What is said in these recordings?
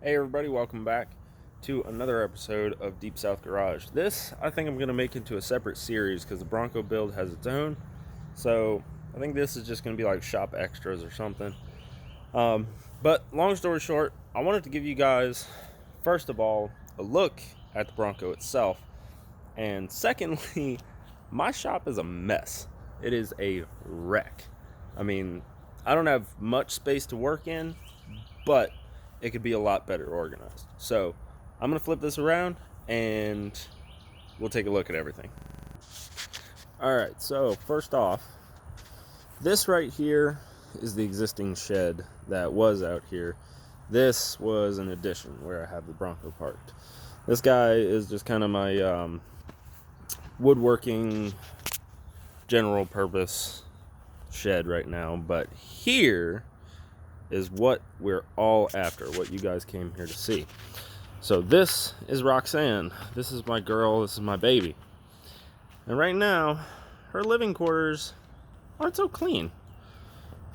Hey everybody, welcome back to another episode of Deep South Garage. This, I think I'm going to make into a separate series because the Bronco build has its own. So, I think this is just going to be like shop extras or something. But long story short, I wanted to give you guys, first of all, a look at the Bronco itself. And secondly, my shop is a mess. It is a wreck. I mean, I don't have much space to work in, but it could be a lot better organized. So I'm going to flip this around and we'll take a look at everything. Alright, so first off, this right here is the existing shed that was out here. This was an addition where I have the Bronco parked. This guy is just kind of my woodworking general purpose shed right now, but here is what we're all after, what you guys came here to see. So this is Roxanne. This is my girl. This is my baby. And right now, her living quarters aren't so clean.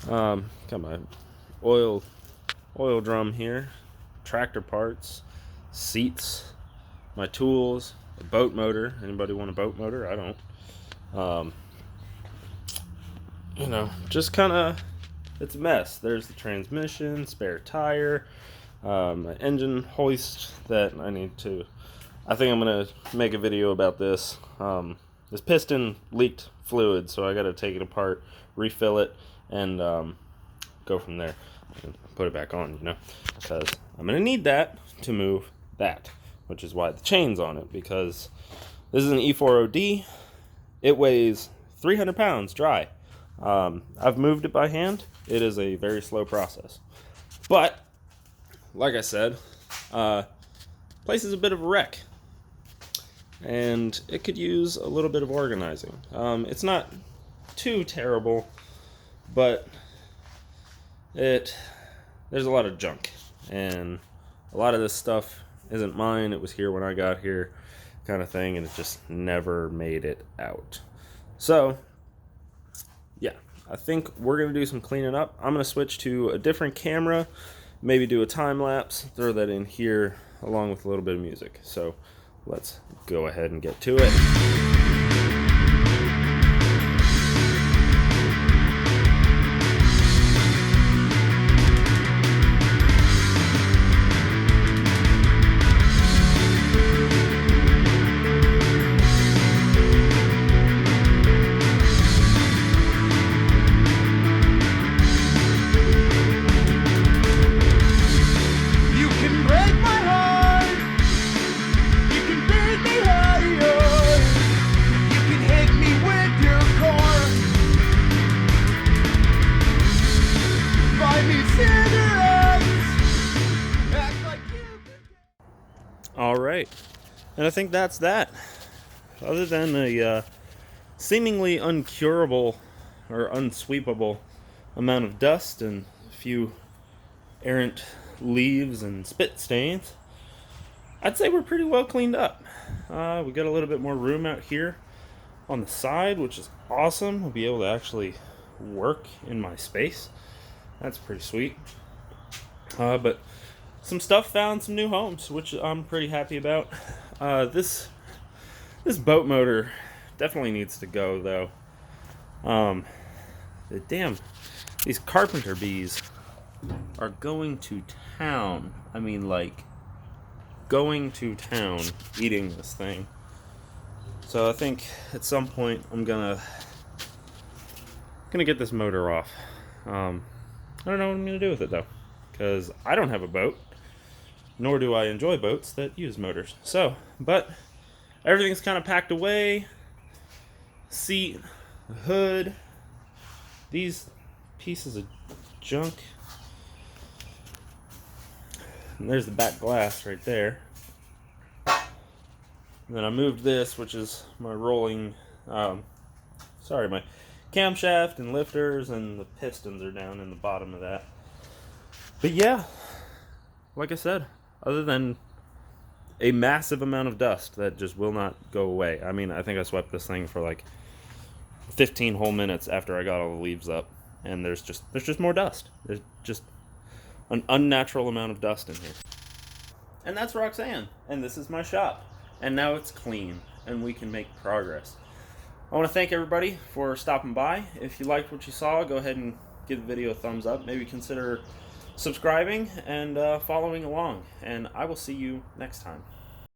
Got my oil drum here, tractor parts, seats, my tools, a boat motor. Anybody want a boat motor? I don't. Just kind of, it's a mess. There's the transmission, spare tire, my engine hoist that I think I'm going to make a video about this. This piston leaked fluid, so I got to take it apart, refill it, and go from there and put it back on, because I'm going to need that to move that, which is why the chain's on it, because this is an E4OD. It weighs 300 pounds dry. I've moved it by hand. It is a very slow process. But, like I said, place is a bit of a wreck. And it could use a little bit of organizing. It's not too terrible, but there's a lot of junk. And a lot of this stuff isn't mine. It was here when I got here, kind of thing, and it just never made it out. So, yeah, I think we're going to do some cleaning up. I'm going to switch to a different camera, maybe do a time lapse, throw that in here along with a little bit of music. So let's go ahead and get to it. Alright, and I think that's that. Other than a seemingly uncurable or unsweepable amount of dust and a few errant leaves and spit stains, I'd say we're pretty well cleaned up. We got a little bit more room out here on the side, which is awesome. We'll be able to actually work in my space. That's pretty sweet. But some stuff found some new homes, which I'm pretty happy about. This boat motor definitely needs to go, though. These carpenter bees are going to town. I mean, like, going to town eating this thing. So I think at some point I'm gonna get this motor off. I don't know what I'm gonna do with it, though, because I don't have a boat, nor do I enjoy boats that use motors. So, but everything's kind of packed away. Seat, hood, these pieces of junk. And there's the back glass right there. And then I moved this, which is my rolling, my camshaft and lifters, and the pistons are down in the bottom of that. But yeah, like I said, other than a massive amount of dust that just will not go away. I mean, I think I swept this thing for like 15 whole minutes after I got all the leaves up, and there's just more dust. There's just an unnatural amount of dust in here. And that's Roxanne. And this is my shop. And now it's clean, and we can make progress. I want to thank everybody for stopping by. If you liked what you saw, go ahead and give the video a thumbs up. Maybe consider subscribing and following along. And I will see you next time.